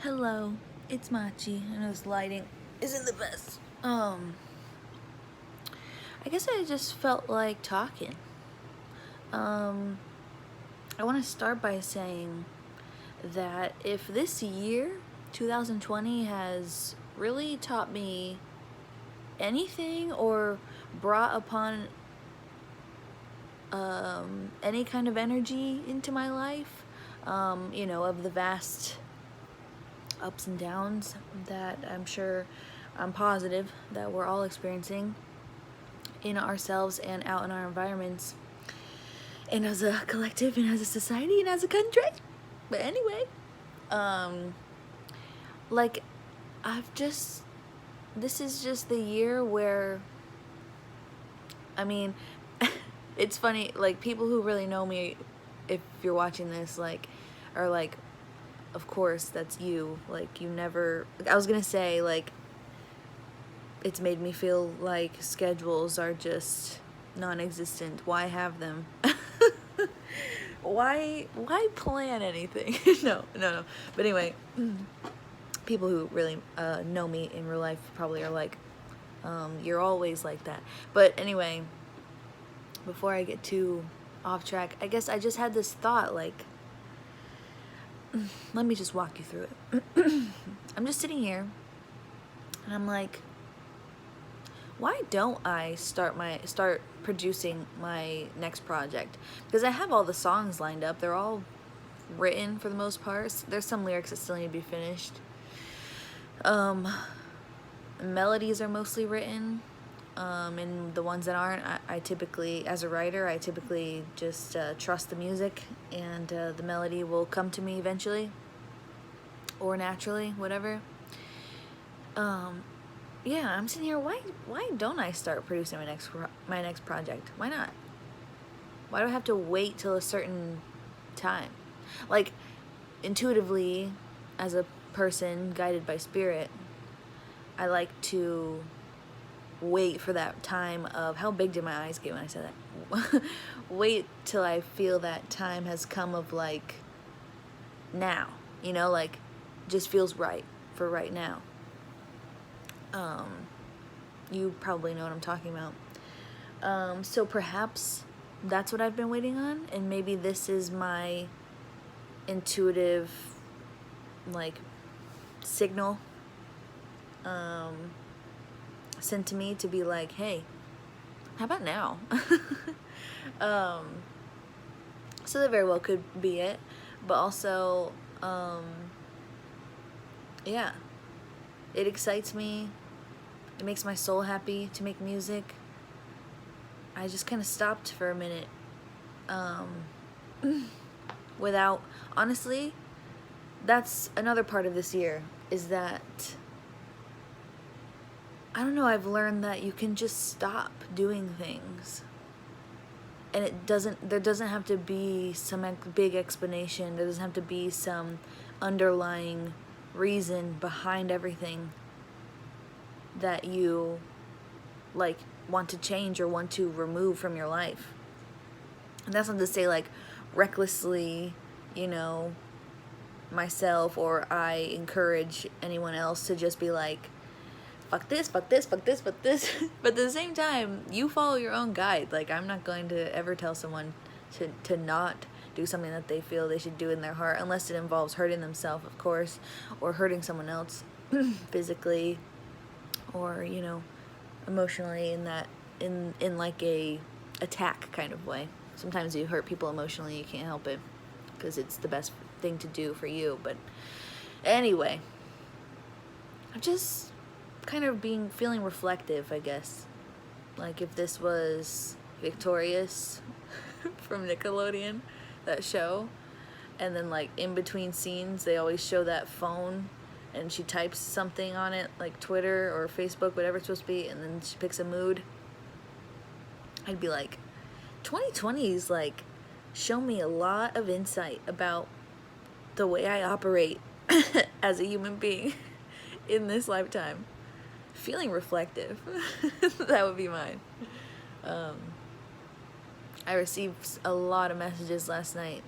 Hello, it's Machi, and this lighting isn't the best. I guess I just felt like talking. Um, I want to start by saying that if this year, 2020, has really taught me anything or brought upon any kind of energy into my life, of the vast ups and downs that I'm positive that we're all experiencing in ourselves and out in our environments, and as a collective, and as a society, and as a country. But anyway, um, like, this is just the year where, I mean, it's funny, like, people who really know me, if you're watching this, like, are like, of course, that's you. Like, you never, I was gonna say, like, it's made me feel like schedules are just non-existent. Why have them? why plan anything? No. But anyway, people who really know me in real life probably are like, you're always like that. But anyway, before I get too off track, I guess I just had this thought, like, let me just walk you through it. I'm just sitting here and I'm like, why don't I start producing my next project? Because I have all the songs lined up. They're all written for the most part. There's some lyrics that still need to be finished. Melodies are mostly written. And the ones that aren't, I typically, as a writer, I typically just trust the music, and the melody will come to me eventually, or naturally, whatever. Yeah, I'm sitting here. Why don't I start producing my next project? Why not? Why do I have to wait till a certain time? Like, intuitively, as a person guided by spirit, I like to wait for that time of, how big did my eyes get when I said that? Wait till I feel that time has come of, like, now, like, just feels right for right now. You probably know what I'm talking about. So perhaps that's what I've been waiting on, and maybe this is my intuitive, like, signal sent to me to be like, hey, how about now? So that very well could be it, but also, yeah, it excites me. It makes my soul happy to make music. I just kind of stopped for a minute, without, honestly, that's another part of this year, is that, I don't know, I've learned that you can just stop doing things. And there doesn't have to be some big explanation. There doesn't have to be some underlying reason behind everything that you, like, want to change or want to remove from your life. And that's not to say, like, recklessly, myself, or I encourage anyone else to just be like, fuck this, fuck this, fuck this, fuck this. But at the same time, you follow your own guide. Like, I'm not going to ever tell someone to not do something that they feel they should do in their heart, unless it involves hurting themselves, of course, or hurting someone else physically, or, emotionally, in like a attack kind of way. Sometimes you hurt people emotionally, you can't help it, because it's the best thing to do for you. But anyway, I'm just kind of feeling reflective, I guess. Like, if this was Victorious from Nickelodeon, that show, and then, like, in between scenes they always show that phone and she types something on it, like Twitter or Facebook, whatever it's supposed to be, and then she picks a mood, I'd be like, 2020's, like, shown me a lot of insight about the way I operate as a human being in this lifetime. Feeling reflective. That would be mine. I received a lot of messages last night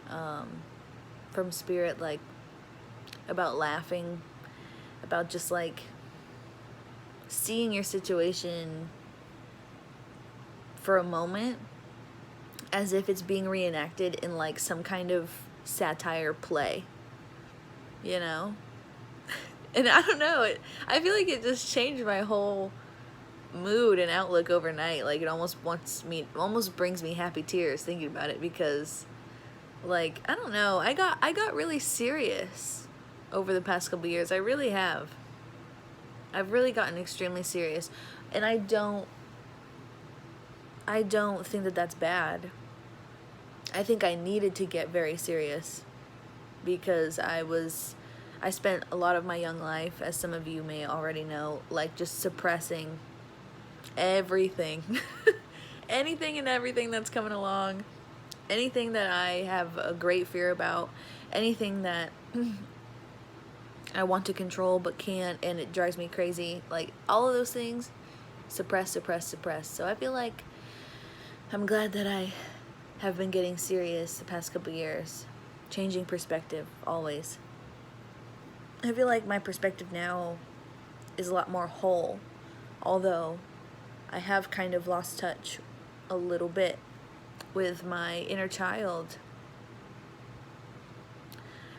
from Spirit, like, about laughing, about just like seeing your situation for a moment as if it's being reenacted in like some kind of satire play, you know? And I don't know, I feel like it just changed my whole mood and outlook overnight. Like, it almost brings me happy tears thinking about it, because like, I don't know, I got really serious over the past couple years. I really have. I've really gotten extremely serious, and I don't think that that's bad. I think I needed to get very serious, because I spent a lot of my young life, as some of you may already know, like just suppressing everything. Anything and everything that's coming along. Anything that I have a great fear about. Anything that I want to control but can't, and it drives me crazy. Like, all of those things, suppress. So I feel like I'm glad that I have been getting serious the past couple years. Changing perspective, always. I feel like my perspective now is a lot more whole, although I have kind of lost touch a little bit with my inner child.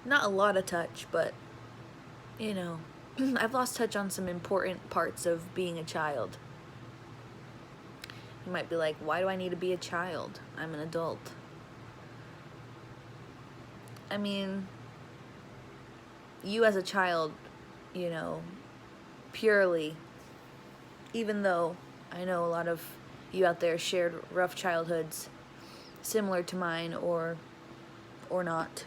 Not a lot of touch, but, you know, I've lost touch on some important parts of being a child. You might be like, why do I need to be a child? I'm an adult. I mean, you as a child, you know, purely, even though I know a lot of you out there shared rough childhoods similar to mine, or not,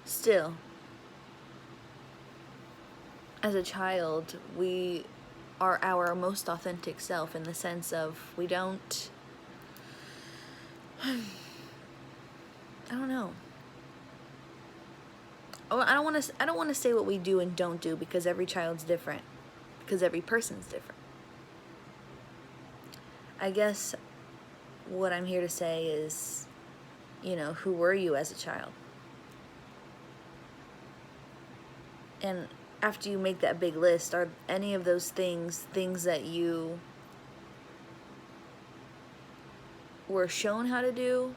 still, as a child, we are our most authentic self, in the sense of we don't, I don't know. Oh, I don't want to say what we do and don't do, because every child's different, because every person's different. I guess what I'm here to say is, you know, who were you as a child? And after you make that big list, are any of those things that you were shown how to do,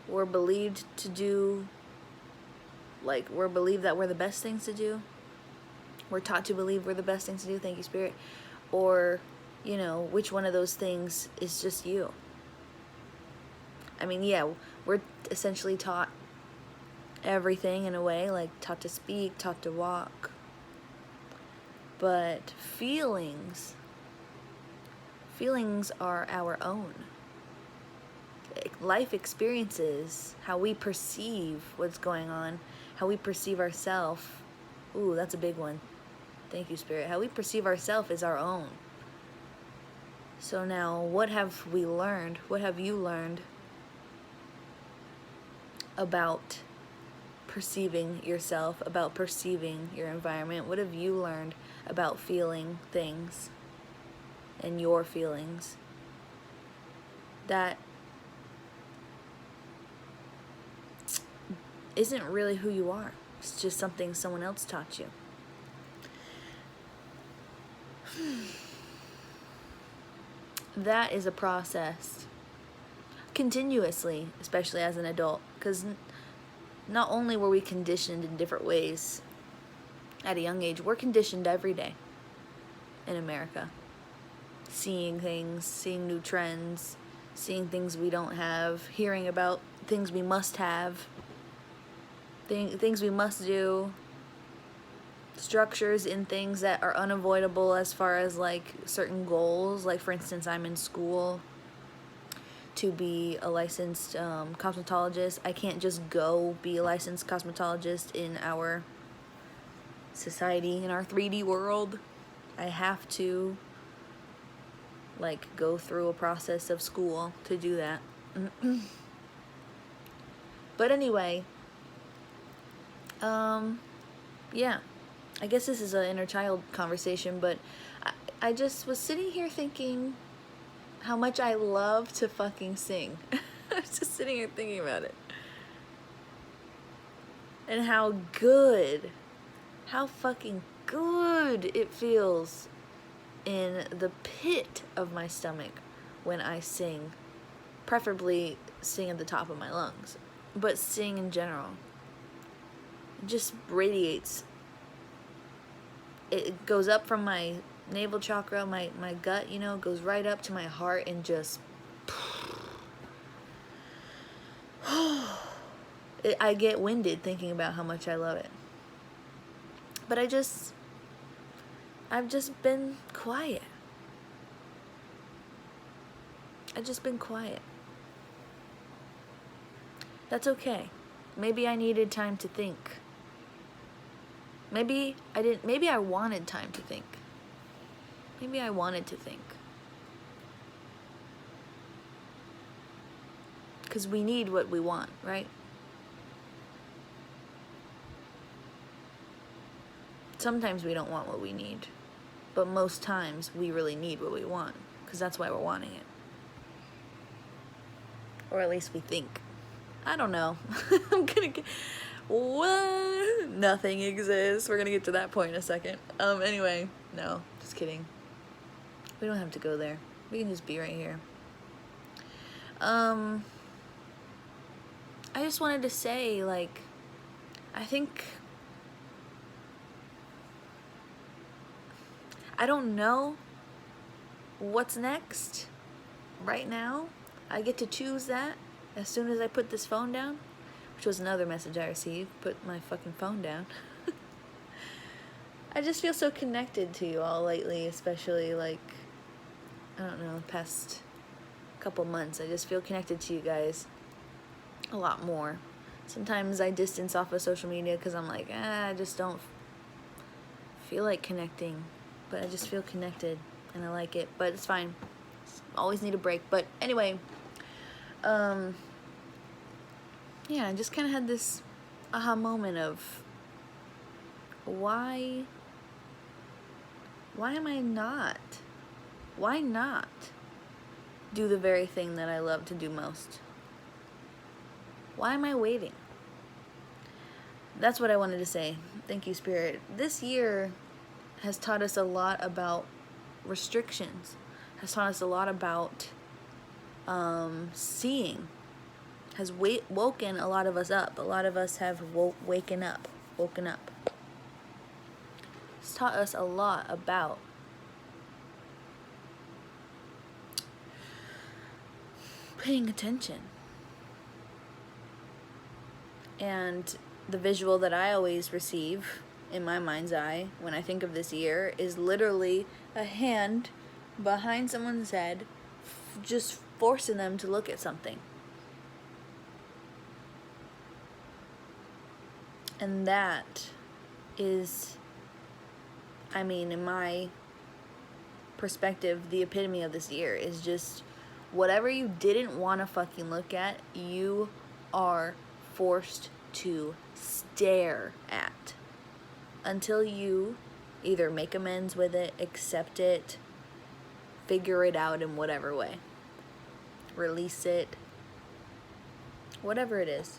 were believed to do, like, were believed that were the best things to do, were taught to believe were the best things to do, thank you, Spirit, or, you know, which one of those things is just you? I mean, yeah, we're essentially taught everything in a way, like taught to speak, taught to walk, but feelings are our own. Life experiences, how we perceive what's going on, how we perceive ourselves. Ooh, that's a big one. Thank you, Spirit. How we perceive ourselves is our own. So now, what have we learned? What have you learned about perceiving yourself, about perceiving your environment? What have you learned about feeling things and your feelings that isn't really who you are? It's just something someone else taught you. That is a process continuously, especially as an adult, because not only were we conditioned in different ways at a young age, we're conditioned every day in America. Seeing things, seeing new trends, seeing things we don't have, hearing about things we must have, things we must do, structures in things that are unavoidable as far as like certain goals. Like, for instance, I'm in school to be a licensed cosmetologist. I can't just go be a licensed cosmetologist in our society, in our 3D world. I have to like go through a process of school to do that. But anyway, yeah, I guess this is an inner child conversation, but I just was sitting here thinking how much I love to fucking sing. I was just sitting here thinking about it. and how good, how fucking good it feels in the pit of my stomach when I sing. Preferably sing at the top of my lungs, but sing in general. It just radiates. It goes up from my navel chakra, my gut, you know, goes right up to my heart and just... I get winded thinking about how much I love it. But I've just been quiet. I've just been quiet. That's okay. Maybe I needed time to think. Maybe I didn't. Maybe I wanted time to think. Maybe I wanted to think. Because we need what we want, right? Sometimes we don't want what we need. But most times we really need what we want. Because that's why we're wanting it. Or at least we think. I don't know. I'm gonna get... What? Nothing exists. We're gonna get to that point in a second. Anyway, no, just kidding. We don't have to go there. We can just be right here. I just wanted to say, like, I think... I don't know what's next right now. I get to choose that as soon as I put this phone down, which was another message I received. Put my fucking phone down. I just feel so connected to you all lately, especially like, I don't know, past couple months. I just feel connected to you guys a lot more. Sometimes I distance off of social media because I'm like, I just don't feel like connecting, but I just feel connected and I like it, but it's fine. Always need a break. But anyway, yeah, I just kind of had this aha moment of why am I not? Why not do the very thing that I love to do most? Why am I waiting? That's what I wanted to say. Thank you, Spirit. This year has taught us a lot about restrictions, has taught us a lot about seeing, has woken a lot of us up. A lot of us have woken up. It's taught us a lot about paying attention. And the visual that I always receive in my mind's eye when I think of this year is literally a hand behind someone's head just forcing them to look at something. And that is, I mean, in my perspective, the epitome of this year is just whatever you didn't want to fucking look at, you are forced to stare at until you either make amends with it, accept it, figure it out in whatever way, release it, whatever it is.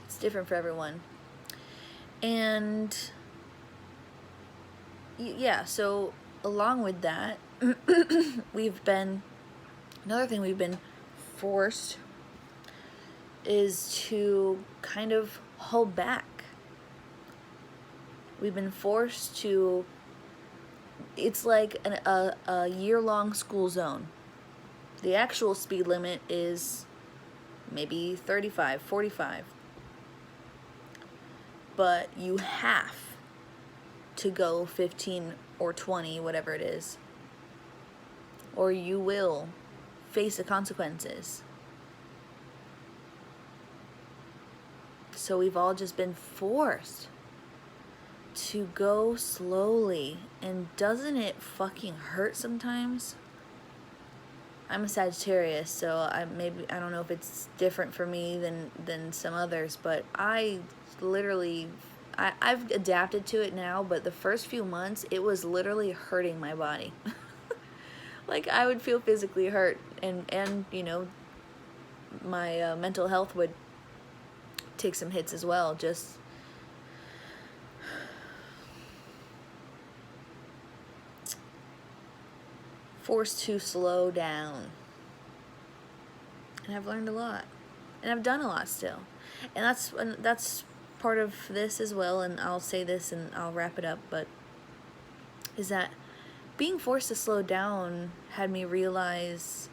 It's different for everyone. And yeah, so along with that, another thing we've been forced is to kind of hold back. We've been forced to, it's like a year-long school zone. The actual speed limit is maybe 35, 45. But you have to go 15 or 20, whatever it is, or you will face the consequences. So we've all just been forced to go slowly. And doesn't it fucking hurt sometimes? I'm a Sagittarius, so I don't know if it's different for me than some others, but I've adapted to it now, but the first few months it was literally hurting my body. Like I would feel physically hurt, and you know, my mental health would take some hits as well. Just forced to slow down. And I've learned a lot. And I've done a lot still. And that's part of this as well, and I'll say this and I'll wrap it up, but is that being forced to slow down had me realize,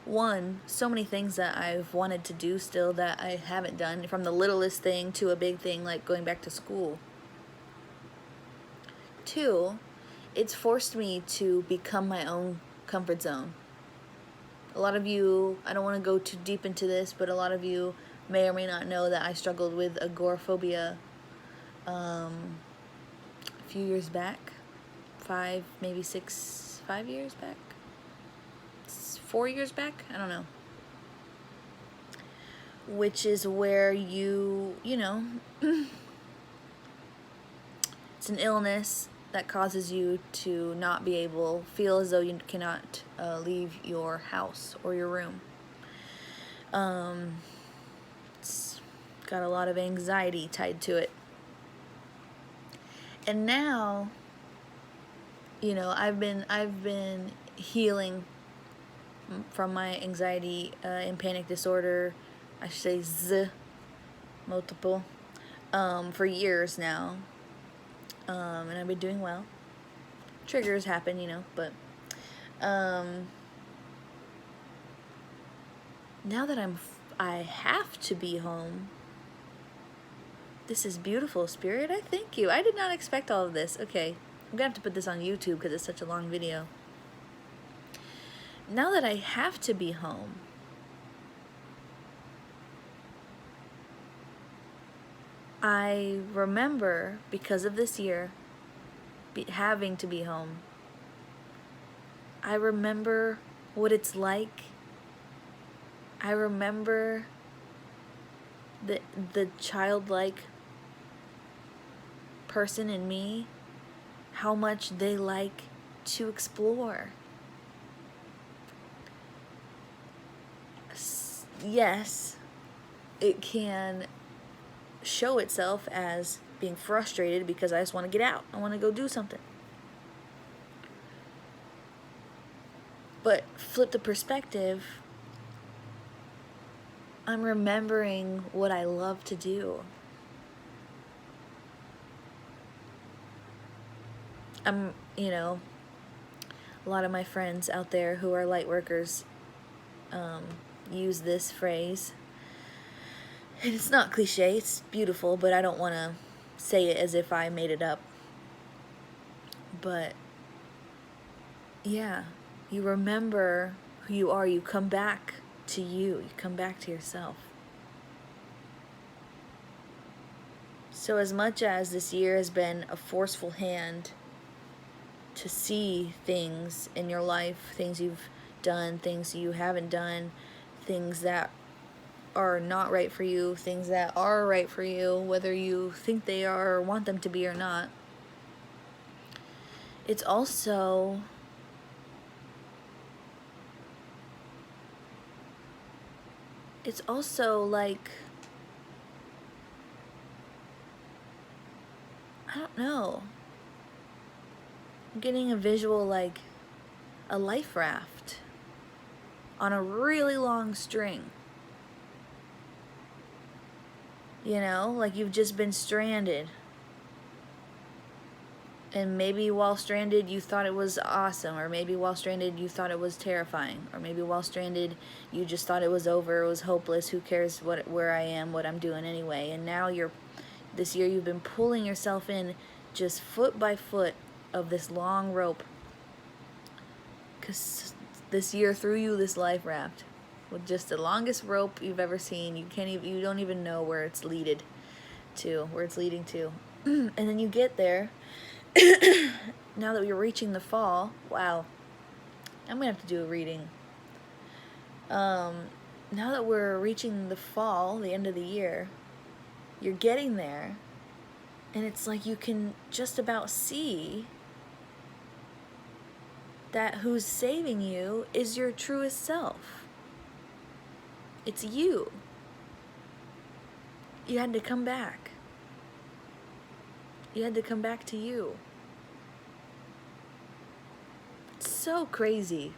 one, so many things that I've wanted to do still that I haven't done, from the littlest thing to a big thing like going back to school. Two, it's forced me to become my own comfort zone. A lot of you, I don't want to go too deep into this, but a lot of you may or may not know that I struggled with agoraphobia a few years back. 5 years back? 4 years back? I don't know. Which is where you know, it's an illness that causes you to not be able, feel as though you cannot leave your house or your room. It's got a lot of anxiety tied to it. And now, you know, I've been healing from my anxiety and panic disorder, I should say multiple, for years now. And I've been doing well. Triggers happen, you know, but now that I have to be home, this is beautiful, Spirit. I thank you. I did not expect all of this. Okay, I'm gonna have to put this on YouTube because it's such a long video. Now that I have to be home, I remember, because of this year, having to be home, I remember what it's like. I remember the childlike person in me, how much they like to explore. Yes, it can show itself as being frustrated because I just want to get out. I want to go do something. But flip the perspective, I'm remembering what I love to do. You know, a lot of my friends out there who are light workers use this phrase. And it's not cliche, it's beautiful, but I don't want to say it as if I made it up. But yeah, you remember who you are, you come back to you come back to yourself. So as much as this year has been a forceful hand to see things in your life, things you've done, things you haven't done, things that are not right for you, things that are right for you, whether you think they are or want them to be or not, it's also like, I don't know, I'm getting a visual like a life raft on a really long string. You know, like you've just been stranded. And maybe while stranded you thought it was awesome, or maybe while stranded you thought it was terrifying, or maybe while stranded you just thought it was over, it was hopeless, who cares where I am, what I'm doing anyway. And now this year you've been pulling yourself in just foot by foot of this long rope, because this year threw you this life raft with just the longest rope you've ever seen. You don't even know where it's leading to. And then you get there. Now that we're reaching the fall, wow, I'm gonna have to do a reading. Now that we're reaching the fall, the end of the year, you're getting there, and it's like you can just about see that who's saving you is your truest self. It's you. You had to come back. You had to come back to you. It's so crazy.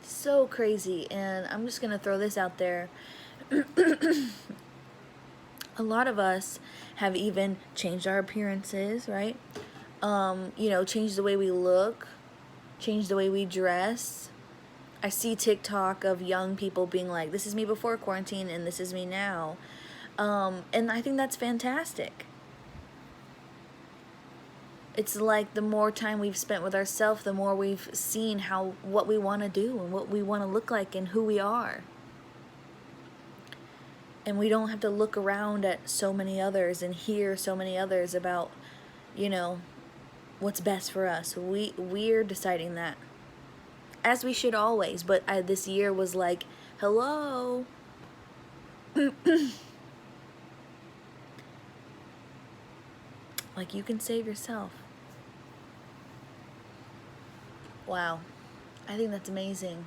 So crazy. And I'm just gonna throw this out there. A lot of us have even changed our appearances, right? You know, changed the way we look, changed the way we dress. I see TikTok of young people being like, this is me before quarantine and this is me now. And I think that's fantastic. It's like the more time we've spent with ourselves, the more we've seen what we want to do and what we want to look like and who we are. And we don't have to look around at so many others and hear so many others about, you know, what's best for us. We're deciding that. As we should always, but this year was like, hello. Like, you can save yourself. Wow. I think that's amazing.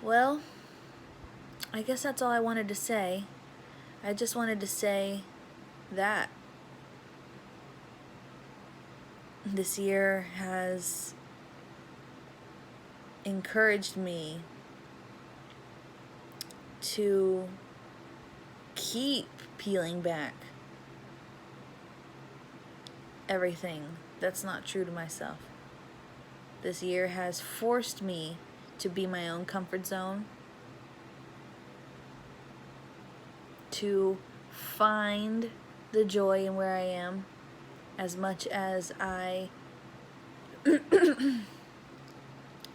Well, I guess that's all I wanted to say. I just wanted to say that this year has encouraged me to keep peeling back everything that's not true to myself. This year has forced me to be my own comfort zone, to find the joy in where I am, as much as I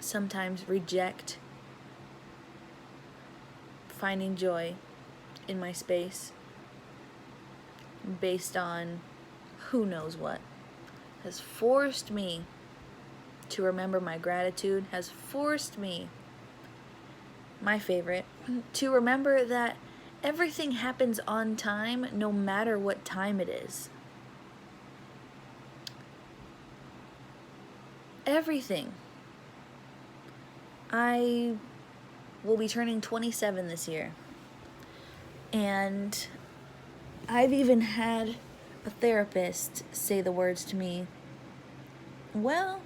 sometimes reject finding joy in my space based on who knows what. Has forced me to remember my gratitude, has forced me, my favorite, to remember that everything happens on time no matter what time it is. Everything. I will be turning 27 this year. And I've even had a therapist say the words to me, well,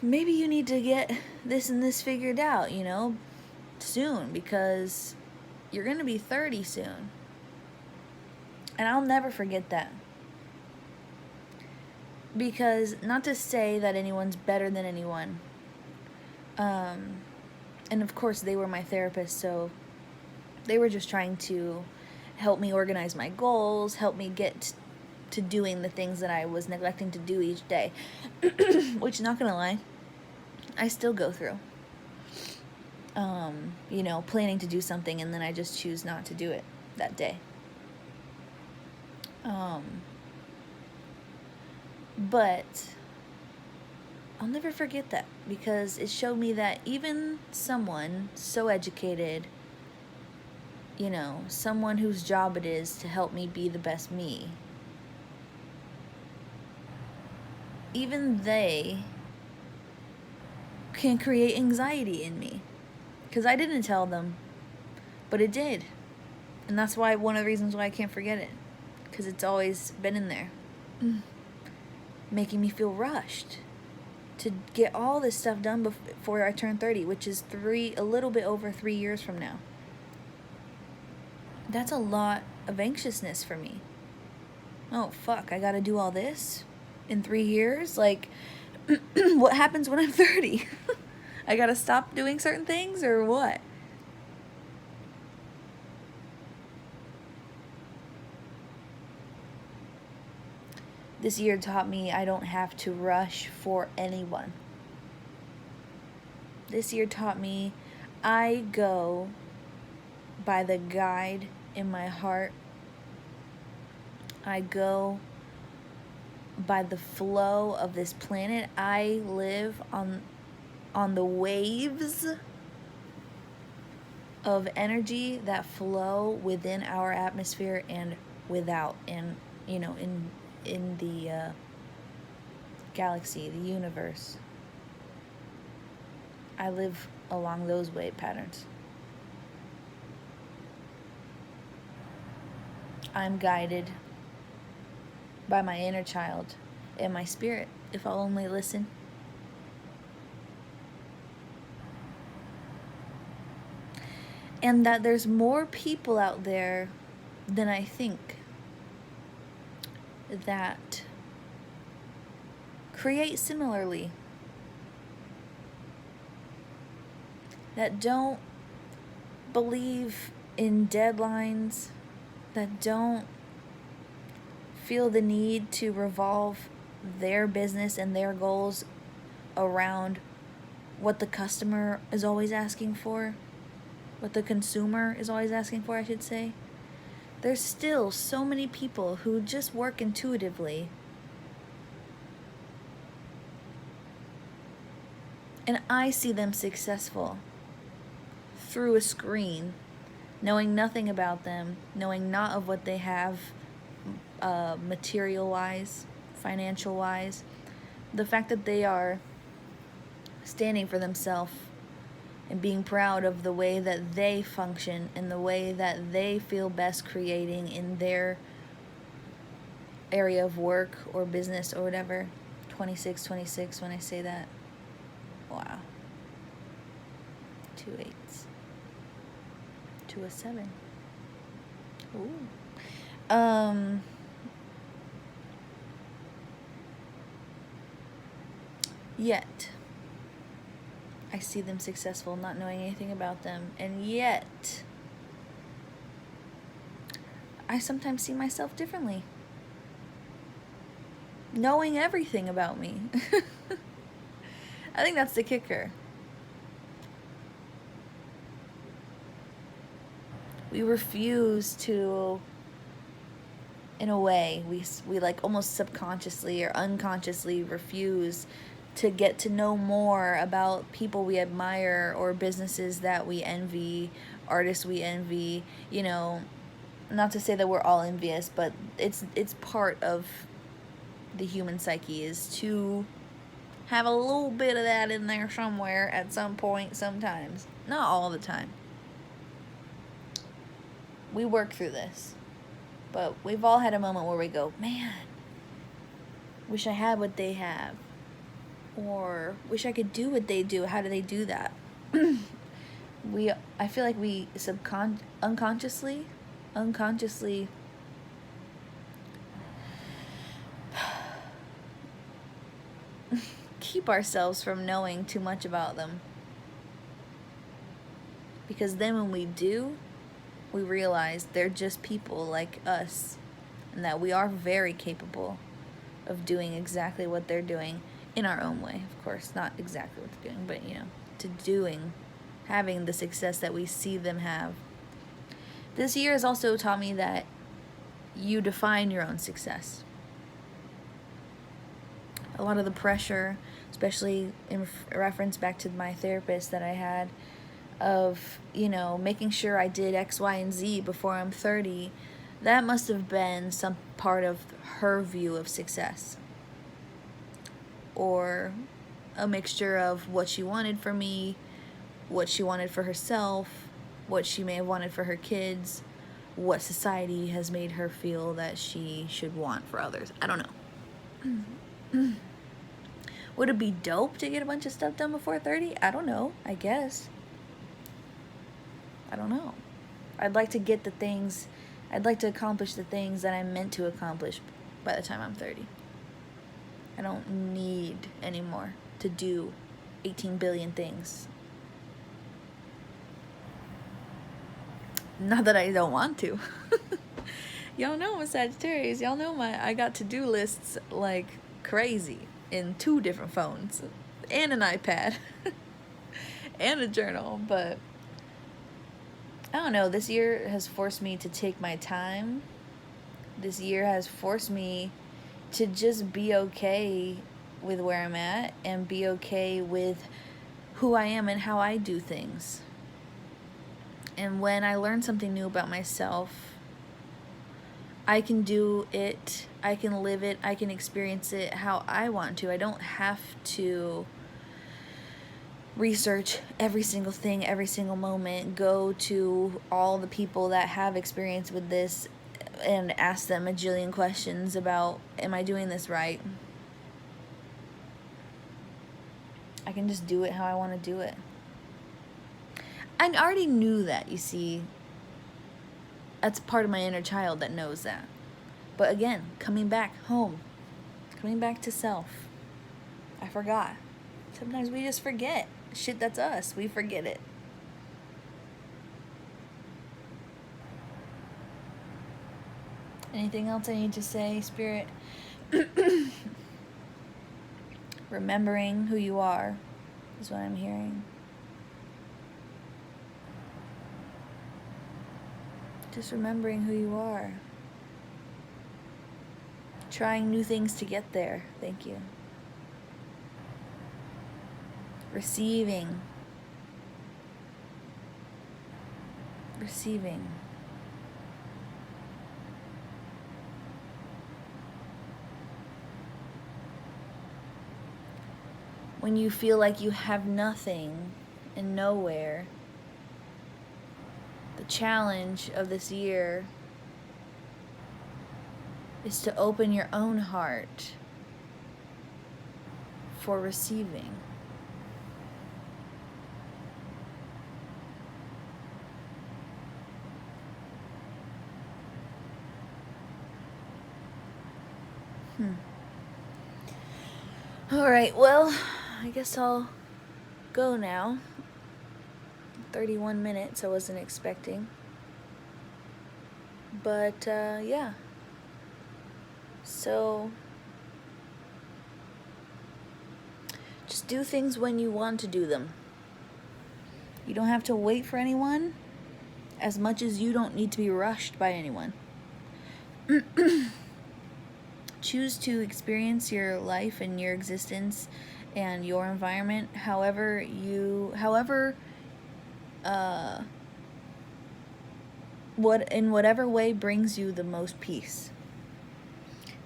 maybe you need to get this and this figured out, you know, soon, because you're going to be 30 soon. And I'll never forget that. Because, not to say that anyone's better than anyone, and of course they were my therapist, so they were just trying to help me organize my goals, help me get to doing the things that I was neglecting to do each day. Which, not gonna lie, I still go through. You know, planning to do something and then I just choose not to do it that day. But I'll never forget that, because it showed me that even someone so educated, you know, someone whose job it is to help me be the best me, even they can create anxiety in me. Because I didn't tell them, but it did. And that's why, one of the reasons why I can't forget it. Because it's always been in there. Making me feel rushed to get all this stuff done before I turn 30, which is a little bit over 3 years from now. That's a lot of anxiousness for me. Oh, fuck, I gotta do all this in 3 years? Like, what happens when I'm 30? I gotta stop doing certain things, or what? This year taught me I don't have to rush for anyone. This year taught me I go by the guide in my heart. I go by the flow of this planet. I live on the waves of energy that flow within our atmosphere and without, and, you know, in the galaxy, the universe. I live along those way patterns. I'm guided by my inner child and my spirit, if I'll only listen. And that there's more people out there than I think that create similarly, that don't believe in deadlines, that don't feel the need to revolve their business and their goals around what the customer is always asking for, what the consumer is always asking for, I should say. There's still so many people who just work intuitively. And I see them successful through a screen, knowing nothing about them, knowing not of what they have material-wise, financial-wise. The fact that they are standing for themselves and being proud of the way that they function and the way that they feel best creating in their area of work or business or whatever. 26 when I say that. Wow. 2 8s. 2 a 7. Ooh. Yet I see them successful, not knowing anything about them, and yet I sometimes see myself differently, knowing everything about me. I think that's the kicker. We refuse to, in a way, we like almost subconsciously or unconsciously refuse to get to know more about people we admire or businesses that we envy, artists we envy, you know, not to say that we're all envious, but it's part of the human psyche is to have a little bit of that in there somewhere at some point sometimes. Not all the time. We work through this. But we've all had a moment where we go, man, wish I had what they have. Or wish I could do what they do. How do they do that? I feel like we unconsciously keep ourselves from knowing too much about them. Because then when we do, we realize they're just people like us, and that we are very capable of doing exactly what they're doing in our own way, of course. Not exactly what they're doing, but, you know, having the success that we see them have. This year has also taught me that you define your own success. A lot of the pressure, especially in reference back to my therapist that I had, of, you know, making sure I did X, Y, and Z before I'm 30, that must have been some part of her view of success. Or a mixture of what she wanted for me, what she wanted for herself, what she may have wanted for her kids, what society has made her feel that she should want for others. I don't know. Would it be dope to get a bunch of stuff done before 30? I don't know. I guess. I don't know. I'd like to accomplish the things that I'm meant to accomplish by the time I'm 30. I don't need anymore to do 18 billion things. Not that I don't want to. Y'all know I'm a Sagittarius. Y'all know I got to-do lists like crazy in 2 different phones and an iPad and a journal, but I don't know, this year has forced me to take my time. This year has forced me to just be okay with where I'm at and be okay with who I am and how I do things. And when I learn something new about myself, I can do it, I can live it, I can experience it how I want to. I don't have to research every single thing, every single moment, go to all the people that have experience with this and ask them a jillion questions about, am I doing this right? I can just do it how I want to do it. I already knew that, you see. That's part of my inner child that knows that. But again, coming back home, coming back to self. I forgot. Sometimes we just forget. Shit, that's us. We forget it. Anything else I need to say, Spirit? Remembering who you are is what I'm hearing. Just remembering who you are. Trying new things to get there. Thank you. Receiving. Receiving. When you feel like you have nothing and nowhere, the challenge of this year is to open your own heart for receiving. All right, well, I guess I'll go now. 31 minutes, I wasn't expecting. But, yeah. So, just do things when you want to do them. You don't have to wait for anyone, as much as you don't need to be rushed by anyone. Choose to experience your life and your existence and your environment in whatever way brings you the most peace.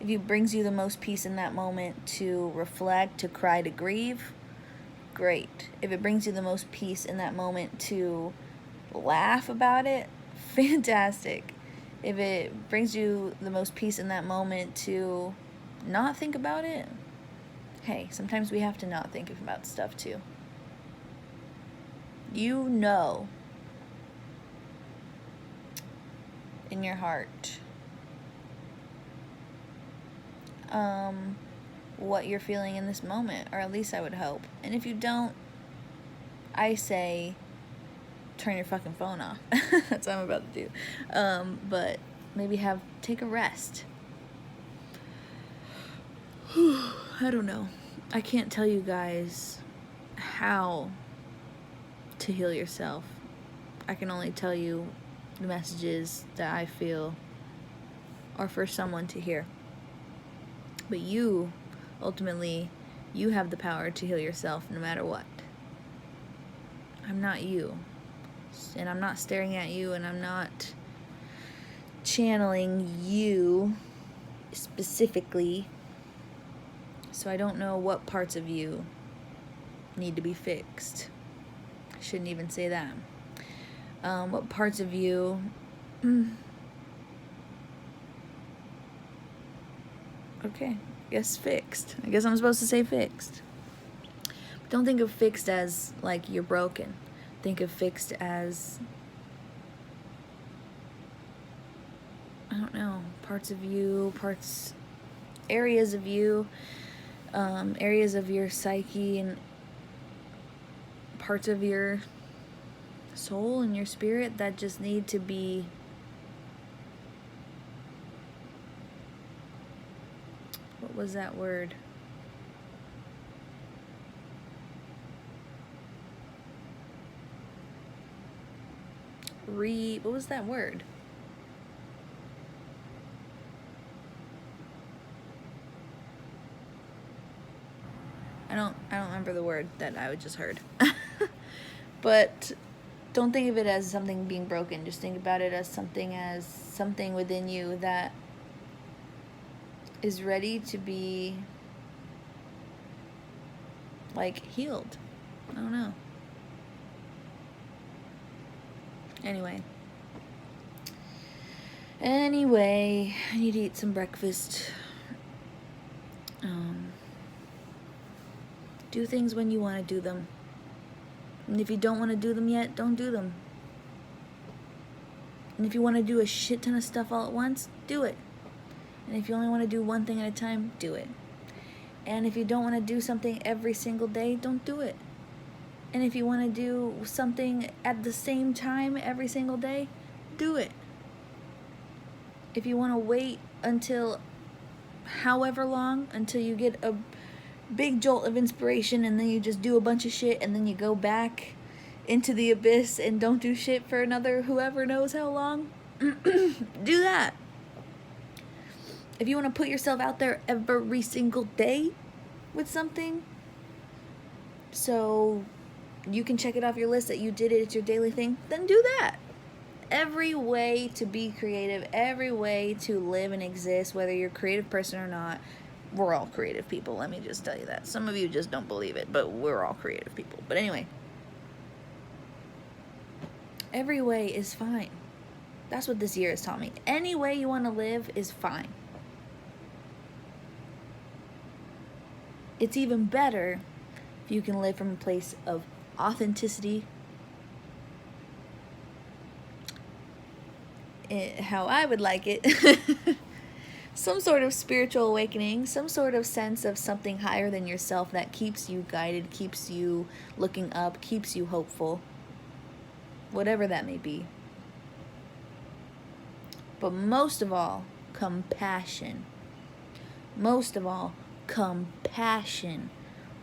If it brings you the most peace in that moment to reflect, to cry, to grieve, great. If it brings you the most peace in that moment to laugh about it, fantastic. If it brings you the most peace in that moment to not think about it, hey, sometimes we have to not think about stuff too. You know in your heart what you're feeling in this moment, or at least I would hope. And if you don't, I say turn your fucking phone off. That's what I'm about to do. But maybe take a rest. I don't know. I can't tell you guys how to heal yourself. I can only tell you the messages that I feel are for someone to hear. But you, ultimately, you have the power to heal yourself no matter what. I'm not you. And I'm not staring at you, and I'm not channeling you specifically. So I don't know what parts of you need to be fixed. I shouldn't even say that. What parts of you okay, I guess fixed. I guess I'm supposed to say fixed. But don't think of fixed as like you're broken. Think of fixed as, I don't know, parts of you, areas of you, areas of your psyche, and parts of your soul and your spirit that just need to be what was that word? What was that word? I don't remember the word that I just heard. But don't think of it as something being broken. Just think about it as something within you that is ready to be like healed. I don't know. Anyway, I need to eat some breakfast. Do things when you want to do them. And if you don't want to do them yet, don't do them. And if you want to do a shit ton of stuff all at once, do it. And if you only want to do one thing at a time, do it. And if you don't want to do something every single day, don't do it. And if you want to do something at the same time every single day, do it. If you want to wait until however long, until you get a big jolt of inspiration and then you just do a bunch of shit and then you go back into the abyss and don't do shit for another whoever knows how long, do that. If you want to put yourself out there every single day with something so you can check it off your list that you did it, it's your daily thing, then do that. Every way to be creative, every way to live and exist, whether you're a creative person or not, we're all creative people, let me just tell you that. Some of you just don't believe it, but we're all creative people. But anyway, every way is fine. That's what this year has taught me. Any way you want to live is fine. It's even better if you can live from a place of authenticity, how I would like it. Some sort of spiritual awakening, some sort of sense of something higher than yourself that keeps you guided, keeps you looking up, keeps you hopeful, whatever that may be. But most of all, compassion. Most of all, compassion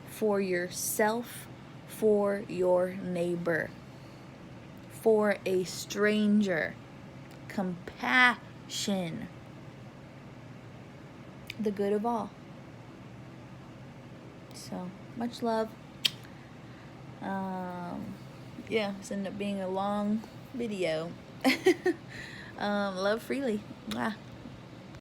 for yourself, for your neighbor, for a stranger. Compassion. The good of all. So, much love. Yeah, this ended up being a long video. Love freely. Mwah.